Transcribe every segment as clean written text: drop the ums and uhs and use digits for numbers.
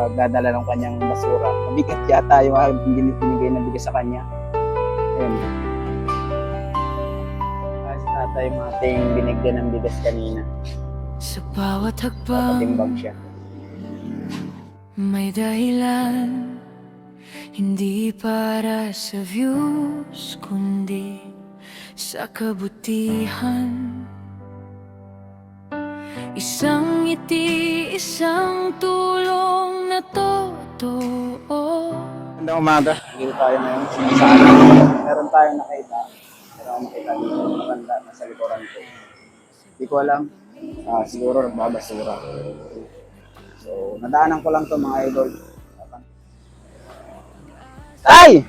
pagdadala ng kanyang basura. Mabigat yata yung binigay na bigas sa kanya. Ayun. Si tatay yung ating binigyan ng bigas kanina. Sa bawat hakbang Patimbang siya. may dahilan, hindi para sa views, kundi sa kabutihan. Isang ngiti, isang tulong na totoo. Magandang umaga. Dito tayo ngayon saan. Meron tayong nakita. Meron akong makita dito. Maganda nasa likuran ko. Hindi ko alam. Siguro nagbabasura. So, nadaanan ko lang to mga idol. Ay!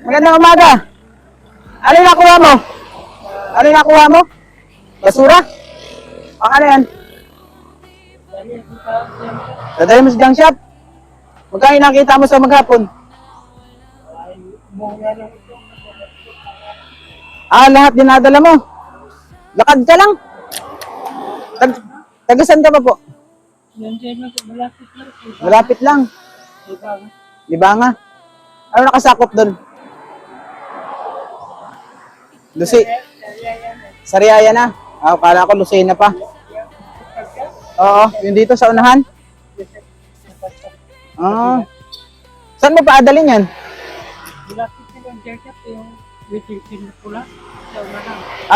Magandang umaga! Ano yung nakuha mo? Ano yung nakuha mo? Basura? Ano yan? Dadali mo sa junk shop? Magkano nakita mo sa maghapon? Lahat dinadala mo? Lakad ka lang? Tagasan ka pa po? Malapit lang. Libanga. Ano nakasakop doon? Lucy. Sariaya na. Kala ko Lucena pa. Oo, yung dito sa unahan. Saan mo paadalin yan?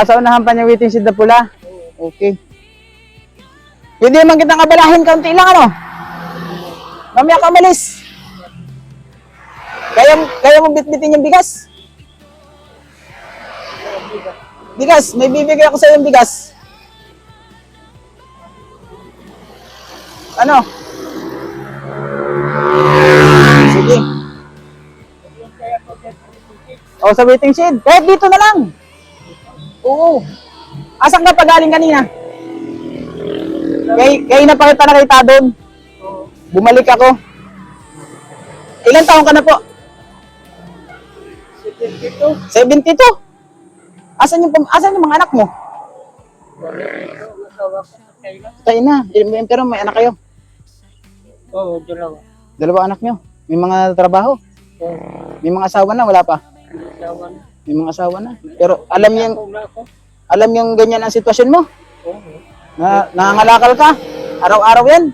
Sa unahan pa niya waiting shed na pula. Okay. Hindi man kitang abalahin, kaunti lang ano? Mamaya ka umalis. Kaya mo bitbitin yung bigas? Bigas, may bibigay ako sa yung bigas. Ano? Sige. Sa waiting shed. Kahit dito na lang. Oo. Asan ka pa galing kanina? Kaya na pa kita nakita doon. Bumalik ako. Ilan taon ka na po? 72. Asan yung mga anak mo? Tayo na. Pero may anak kayo? Oo, dalawa. Dalawa anak nyo? May mga trabaho? May mga asawa na? Wala pa? May mga asawa na. Pero alam yung ganyan ang sitwasyon mo? Nangangalakal ka? Araw-araw yan?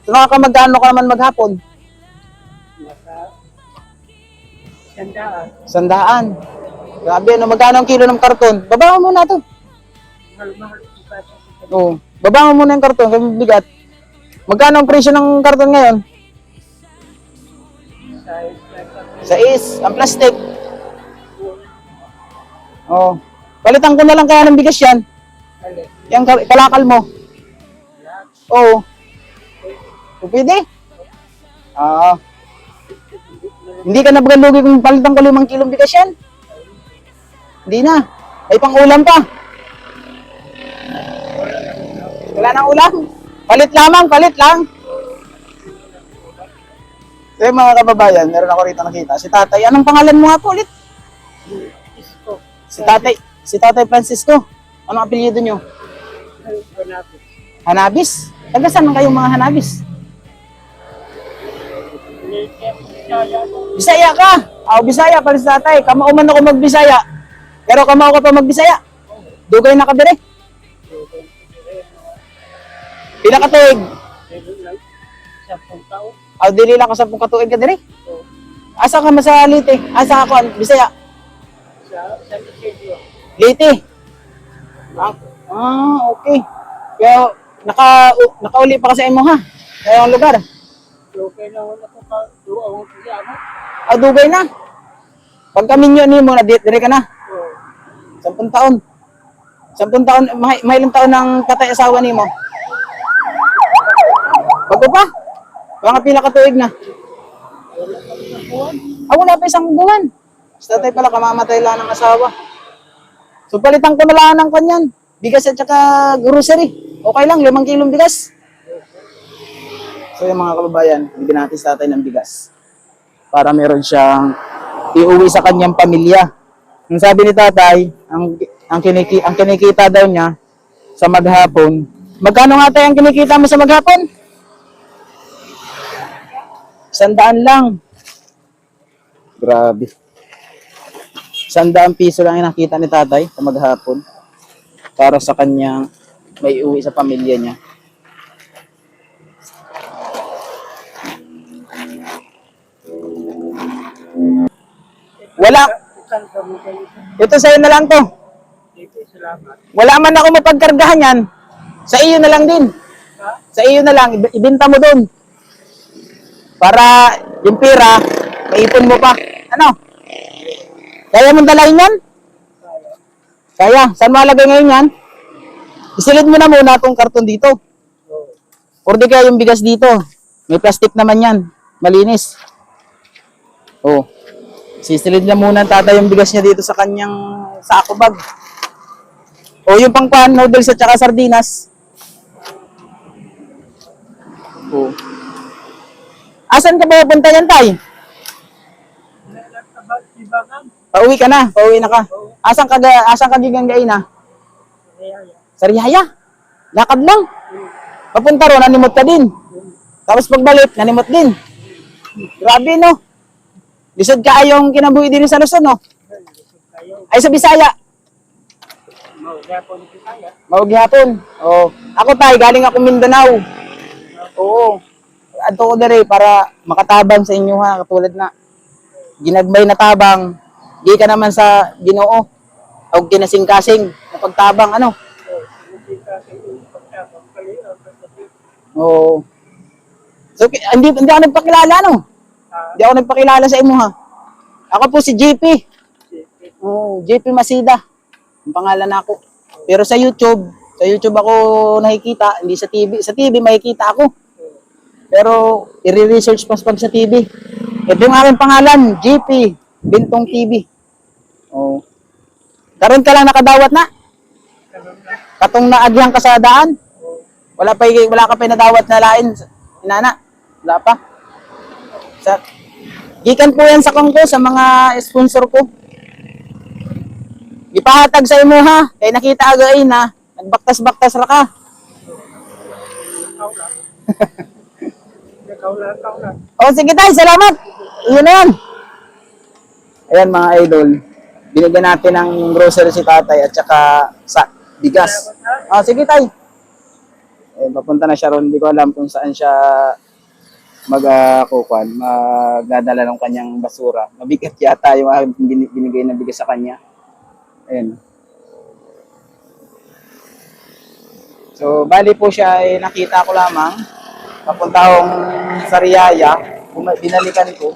So nakakamagkano ka naman maghapon? 100. Grabe, magkano ang kilo ng karton? Baba mo muna to. Baba mo muna yung karton, kasi bigat. Magkano ang presyo ng karton ngayon? 6. Ang plastic. Palitan ko na lang kaya ng bigas yan. Yung kalakal mo. Pwede? Hindi ka na bagalugi kung palitan ko 5 kilong bigas yan? Hindi na. Ay pang ulam pa. Wala nang ulam. Palit lang. So mga kababayan, meron ako rito nakita. Si tatay, anong pangalan mo nga po ulit? Si tatay Francisco. Anong apelyido nyo? Hanabis? Taga saan man kayong mga Hanabis? Bisaya ka? Bisaya pala si tatay. Kamao man ako magbisaya. Pero kamao ka pa magbisaya. Dugay na ka dire. Pila ka tuig? 10 taon. Dili lang ko 10 katuig ka dire. Asa ka sa Leyte? Asa ka Bisaya? Sa Isidro. Leyte. Okay. Kaya nakauli pa kasi mo ha. Kaya ang lugar. Okay na ako pa doon ako. Dugay na. Pag kami nyo mo na dire ka na. 10 taon. 10 taon, may ilang taon ng patay asawa ni mo? Bago pa? Mga pila ka tuig na. Wala pa 1 buwan. Sa tatay pala kamamatay lang ng asawa. So palitan ko na lang ng kanyan. Bigas at saka grocery. Okay lang, 5 kilong bigas. So yung mga kababayan, bigyan natin sa tatay ng bigas. Para meron siyang iuwi sa kanyang pamilya. Yung sabi ni tatay, ang kinikita daw niya sa maghapon, Magkano nga tayo ang kinikita mo sa maghapon? 100 lang. Grabe. 100 piso lang yung nakita ni tatay sa maghapon para sa kanyang may uwi sa pamilya niya. Wala. Saan ka mo kayo? Ito sa'yo na lang to. Dito, salamat. Wala man ako mapagkargahan yan. Sa iyo na lang din. Ha? Sa iyo na lang. Ibenta mo doon. Para yung pera, maipon mo pa. Ano? Kaya mong dalahin yan? Kaya. Saan malagay ngayon yan? Isilid mo na muna itong karton dito. Or di kaya yung bigas dito. May plastic naman yan. Malinis. Oh. Sisilid niya muna tatay yung bigas niya dito sa kanyang sako bag. O yung pangpan, noodles at saka sardinas. O. Asan ka ba punta yan, tay? Ibangan. Pauwi ka na. Pauwi na ka. Asan ka giganggain na? Sa Riyaya. Lakad lang. Papunta ron, nanimot ka din. Tapos pagbalik, nanimot din. Grabe, no? Lisod ka ayong kinabuhi din sa Luzon, no? Ay, sa Bisaya. Maugapon ko kaya. Maugihapon. Oh. Ako tay, galing ako Mindanao. Oo. Adto ko dere para makatabang sa inyo ha, katulad na ginagbay na tabang. Di ka naman sa Ginoo. O kinasing-kasing na pagtabang ano. Oo. So hindi ako nagpakilala no. Hindi ako nagpakilala sa imo ha. Ako po si JP. Oh, JP Masida. Ang pangalan nako. Pero sa YouTube ako nakikita, hindi sa TV. Sa TV makikita ako. Pero i-research pa pag sa TV. Ito yung aking pangalan, JP Bintong TV. Oh. Karon ka lang nakadawat na. Katong naagyang ka sa daan. Wala ka pa nadawat na lain, inana. Wala pa. Sa gikan po yan sa kongko sa mga sponsor ko. Ipahatag sa imo ha. Kay nakita agay na nagbaktas-baktas ra ka. Kaulan. Oh, sige tayo, salamat. Iyon na yan. Ayan mga idol. Binigyan natin ng grocery si tatay at saka sa bigas. Ah, sige tayo. Eh, papunta na siya ron. Hindi ko alam kung saan siya magdadala ng kanyang basura. Mabigat yata yung binigay na bigas sa kanya. Ayan. So, bali po siya ay nakita ko lamang. Papunta akong sa Riyaya. Binalikan ko.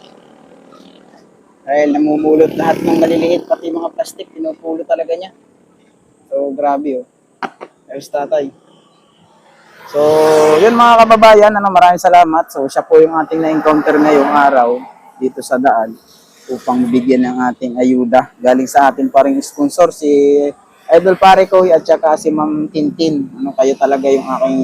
Dahil namumulot lahat ng maliliit, pati mga plastic, pinupulot talaga niya. So, grabe oh. Ayos tatay. So, yun mga kababayan, maraming salamat. So, siya po yung ating na-encounter ngayong araw dito sa daan upang bigyan ng ating ayuda. Galing sa ating paring sponsor, si Idol Pare ko at saka si Ma'am Tintin. Kayo talaga yung aking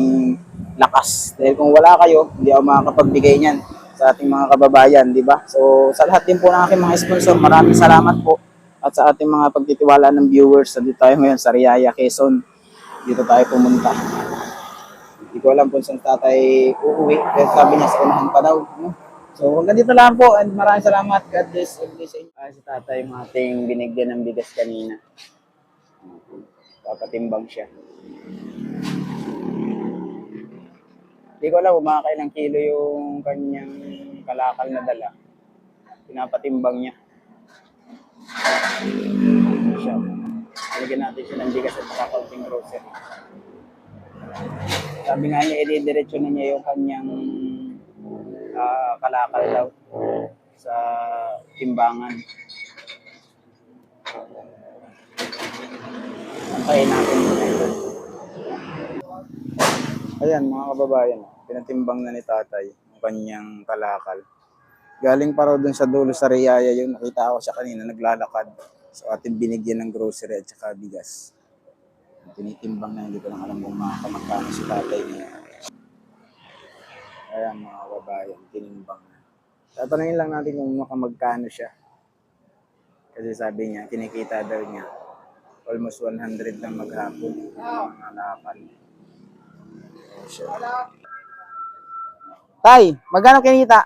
lakas. Dahil kung wala kayo, hindi ako makakapagbigay niyan sa ating mga kababayan, di ba? So, sa lahat din po ng aking mga sponsor, maraming salamat po. At sa ating mga pagtitiwala ng viewers, dito tayo ngayon sa Riyaya, Quezon. Dito tayo pumunta. Hindi ko alam kung saan tatay uuwi. Pero sabi niya sa unahan pa daw. No? So, hanggang dito lang po. And maraming salamat. God bless. Si tatay yung ating binigyan ng bigas kanina. Papatimbang siya. Hindi ko alam kung makakailang kilo yung kanyang kalakal na dala. Pinapatimbang niya. Siya. Halagyan natin siya ng bigas at kakunting grocery. Sabi nga niya, i-diretso na niya yung kanyang kalakal daw sa timbangan. Antayin natin muna ito. Ayan mga kababayan, pinatimbang na ni tatay yung kanyang kalakal. Galing pa raw dun sa dulo sa Riyaya yung nakita ako siya kanina naglalakad. So ating binigyan ng grocery at saka bigas. Tinitimbang na, hindi ko lang alam kung makakamagkano si tatay niya. Ayan mga kababayan, tinimbang na. Tatanungin lang natin kung makamagkano siya. Kasi sabi niya, kinikita daw niya almost 100 ng maghapon. Mga lakal. Tay, magkano kinita?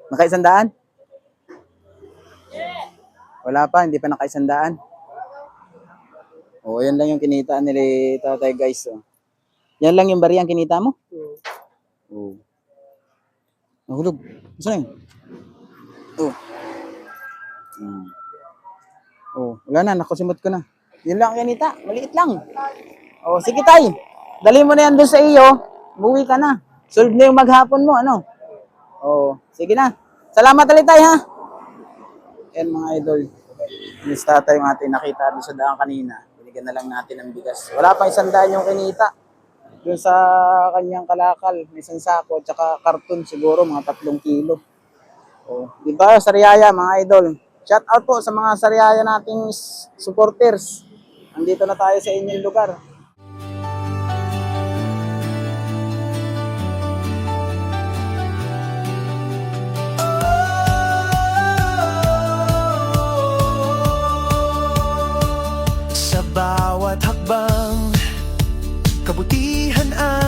Nakaisandaan? Wala pa, hindi pa nakaisandaan. Oh, yan lang yung kinita nila tatay guys. Oh. Yan lang yung bariyang kinita mo? Oh. Nahulog. Saan yun? Oh. Oh, wala na, nakusimot ko na. Yun lang ang kinita, maliit lang. Oh, sige tay. Dali mo na yan doon sa iyo. Buwi ka na. Solve na yung maghapon mo, ano? Oh, sige na. Salamat ulit tay ha. Yan mga idol. Yung tatay yung ating nakita doon sa daan kanina. Binigyan na lang natin ng bigas. Wala pang 100 yung kinita. Doon sa kanyang kalakal, may isang sako, tsaka karton siguro, mga 3 kilo. Oh, di ba, Sariaya, mga idol. Shout out po sa mga Sariaya nating supporters. Andito na tayo sa inyong lugar. Sa bawat hakbang, kabutihan ang